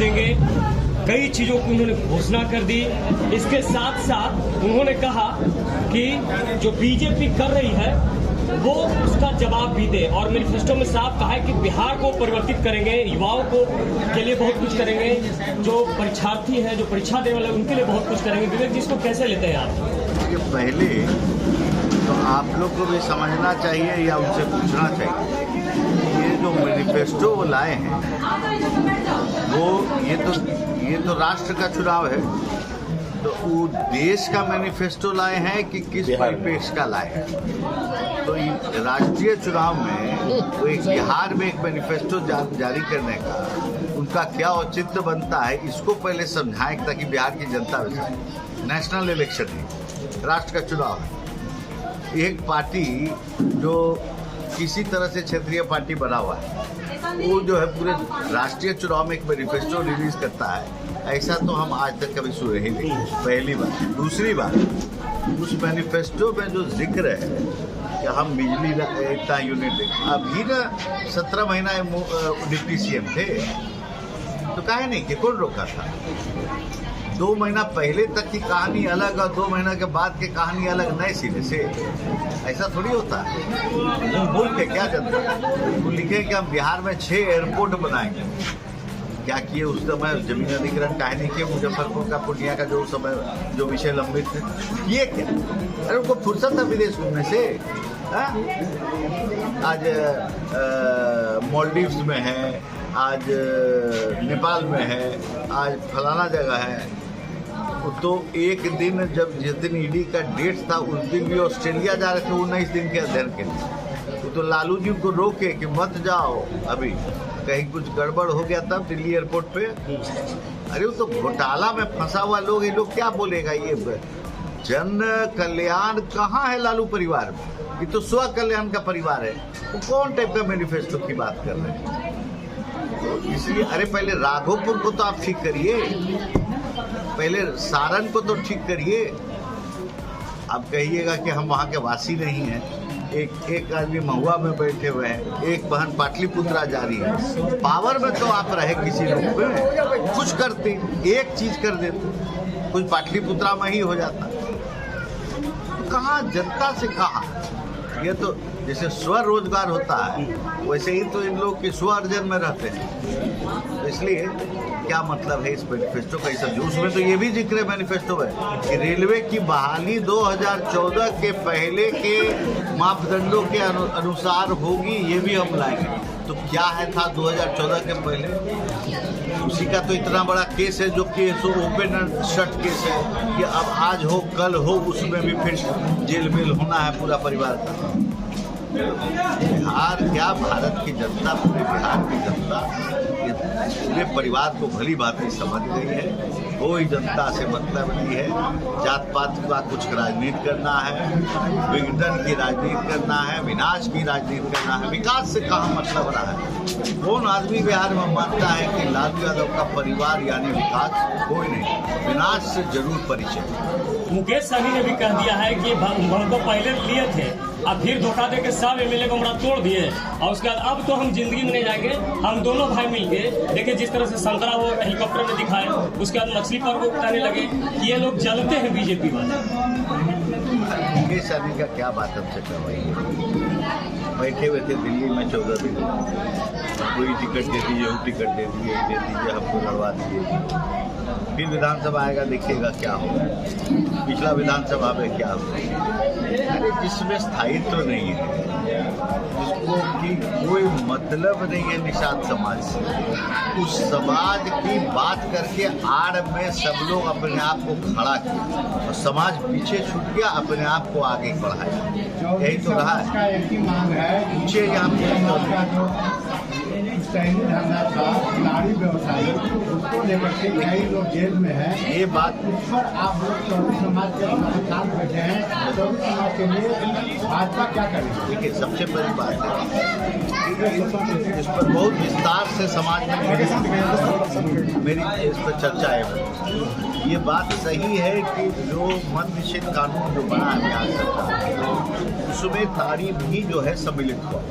देंगे। कई चीजों की उन्होंने घोषणा कर दी। इसके साथ साथ उन्होंने कहा कि जो बीजेपी कर रही है वो उसका जवाब भी दे, और मैनिफेस्टो में साफ कहा है कि बिहार को परिवर्तित करेंगे, युवाओं को के लिए बहुत कुछ करेंगे, जो परीक्षार्थी हैं, जो परीक्षा देने वाले उनके लिए बहुत कुछ करेंगे। विवेक जी, इसको कैसे लेते हैं आप? ये पहले तो आप लोग को भी समझना चाहिए या उनसे पूछना चाहिए, ये जो मैनिफेस्टो वो लाए हैं वो ये तो राष्ट्र का चुनाव है, तो वो देश का मैनिफेस्टो लाए हैं कि किस परिपेक्ष का लाए हैं। तो राष्ट्रीय चुनाव में तो एक बिहार में एक मैनिफेस्टो जारी करने का उनका क्या औचित्य बनता है, इसको पहले समझाएं ताकि बिहार की जनता में। नेशनल इलेक्शन है, राष्ट्र का चुनाव है। एक पार्टी जो किसी तरह से क्षेत्रीय पार्टी बना हुआ है वो जो है पूरे राष्ट्रीय चुनाव में एक मैनिफेस्टो रिलीज करता है, ऐसा तो हम आज तक कभी सुने ही नहीं। पहली बात। दूसरी बात, उस मैनिफेस्टो में जो जिक्र है कि हम बिजली इतना यूनिट देंगे, अभी ना 17 महीना डिप्टी सीएम थे तो काहे नहीं कि कौन रोका था? 2 महीना पहले तक की कहानी अलग और 2 महीना के बाद की कहानी अलग, नए सिरे से। ऐसा थोड़ी होता है। बोल के क्या जनता वो लिखे कि हम बिहार में 6 एयरपोर्ट बनाएंगे। क्या किए उस समय? जमीन अधिग्रहण काहे नहीं किए? मुजफ्फरपुर का, पूर्णिया का जो समय जो विषय लंबित थे किए क्या? अरे उनको फुर्सत है विदेश घूमने से। आज मालदीव्स में है, आज नेपाल में है, आज फलाना जगह है। तो एक दिन जिस दिन ईडी का डेट था उस दिन भी ऑस्ट्रेलिया जा रहे थे 19 दिन के अध्ययन के लिए। तो लालू जी को रोके कि मत जाओ, अभी कहीं कुछ गड़बड़ हो गया तब दिल्ली एयरपोर्ट पे। अरे वो तो घोटाला में फंसा हुआ लोग, ये लोग क्या बोलेगा? ये जन कल्याण कहाँ है लालू परिवार में? ये तो स्व कल्याण का परिवार है। वो कौन टाइप का मैनिफेस्टो की बात कर रहे हैं? तो इसलिए अरे पहले राघोपुर को तो आप ठीक करिए, पहले सारण को तो ठीक करिए। अब कहिएगा कि हम वहाँ के वासी नहीं हैं। एक आदमी महुआ में बैठे हुए हैं, एक बहन पाटलिपुत्रा जा रही है। पावर में तो आप रहे किसी रूप में, कुछ करते, एक चीज कर देते, कुछ पाटलिपुत्रा में ही हो जाता। कहाँ जनता से कहाँ? ये तो जैसे स्वरोजगार होता है वैसे ही तो इन लोग के स्व अर्जन में रहते हैं। तो इसलिए क्या मतलब है इस मैनिफेस्टो का? सब उसमें तो ये भी जिक्र है मैनिफेस्टो में कि रेलवे की बहाली 2014 के पहले के मापदंडों के अनुसार होगी, ये भी हम लाएंगे। तो क्या है था 2014 के पहले? उसी का तो इतना बड़ा केस है, जो case open and shut case है कि अब आज हो कल हो, उसमें भी फिर जेल मेल होना है पूरा परिवार का। बिहार क्या, भारत की जनता, पूरे बिहार की जनता पूरे परिवार को भली भांति समझ गई है। कोई जनता से मतलब नहीं है। जात पात का कुछ राजनीति करना है, विघटन की राजनीति करना है, विनाश की राजनीति करना है। विकास से कहाँ मतलब रहा है? कौन आदमी बिहार में मानता है कि लालू यादव का परिवार यानी विकास? कोई नहीं, विनाश से जरूर परिचय। मुकेश सहनी ने भी कह दिया है कि हम तो पहले लिए थे, अब फिर धोखा दे के सब एमएलए को हमरा तोड़ दिए, और उसके बाद अब तो हम जिंदगी में नहीं जाएंगे। हम दोनों भाई मिलके देखिए जिस तरह से संतरा वो हेलीकॉप्टर में दिखाए, उसके बाद मछली पर वो बताने लगे कि ये लोग जलते हैं बीजेपी वाले। मुकेश सहनी का क्या बात हमसे करवाइए? बैठे हुए थे दिल्ली में 14 दिन, कोई टिकट दे दीजिए, वो टिकट दे दीजिए, हमको लड़वा दीजिए। फिर विधानसभा आएगा, देखिएगा क्या होगा। पिछला विधानसभा में क्या होगा? अरे जिसमें स्थायित्व नहीं है, जिसको कि कोई मतलब नहीं है निषाद समाज से, उस समाज की बात करके आड़ में सब लोग अपने आप को खड़ा किया और समाज पीछे छूट गया, अपने आप को आगे बढ़ाया। यही तो रहा है। पूछिए यहाँ नारी व्यवसायी, उसको लेकर के कई लोग जेल में है। ये बात उस पर आप लोग चौधरी समाज के साथ बैठे हैं, चौधरी समाज के लिए भाजपा क्या करेगी? देखिए, सबसे बड़ी बात है इस पर बहुत विस्तार से समाज में मेरी इस पर चर्चा है। ये बात सही है कि जो मद्य निषेध कानून जो बना है बिहार सरकार, उसमें तारीफ भी जो है सम्मिलित हुआ,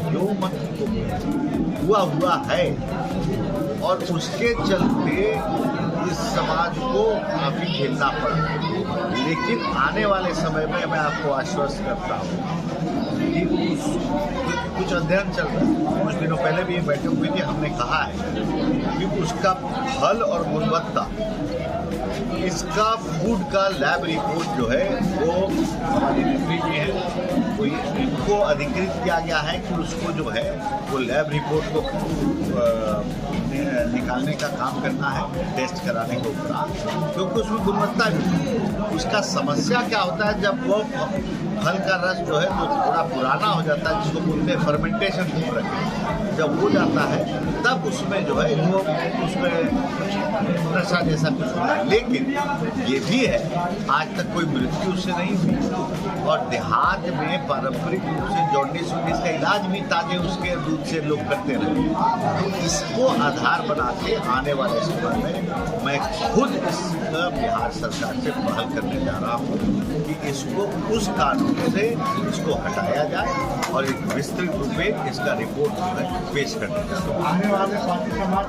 जो मत हुआ है और उसके चलते इस समाज को काफी झेलना पड़ा। लेकिन आने वाले समय में मैं आपको आश्वस्त करता हूँ कि कुछ अध्ययन चल रहा है, कुछ दिनों पहले भी एक बैठक हुई थी, हमने कहा है कि उसका फल और गुणवत्ता, इसका फूड का लैब रिपोर्ट जो है वो हमारी मंत्री जी है, तो इनको अधिकृत किया गया है कि उसको जो है वो लैब रिपोर्ट को निकालने का काम करना है, टेस्ट कराने के उपरांत, क्योंकि उसमें गुणवत्ता भी। उसका समस्या क्या होता है, जब वो फल का रस जो है वो थोड़ा पुराना हो जाता है, जिसको बोलते हैं फर्मेंटेशन हो रहा है, जब हो जाता है तब उसमें जो है वो उसमें नशा जैसा कुछ होता है। लेकिन ये भी है, आज तक कोई मृत्यु उससे नहीं हुई, और देहात में पारंपरिक रूप से जॉन्डिस वॉन्डिस का इलाज भी ताजे उसके दूध से लोग करते रहे। तो इसको आधार बना के आने वाले समय में मैं खुद इस बिहार सरकार से पहल करने जा रहा हूँ कि इसको उस कानून से इसको हटाया जाए और एक विस्तृत रूप में इसका रिपोर्ट जो है पेश करने जा रहा हूँ। आने वाले स्वास्थ्य समाज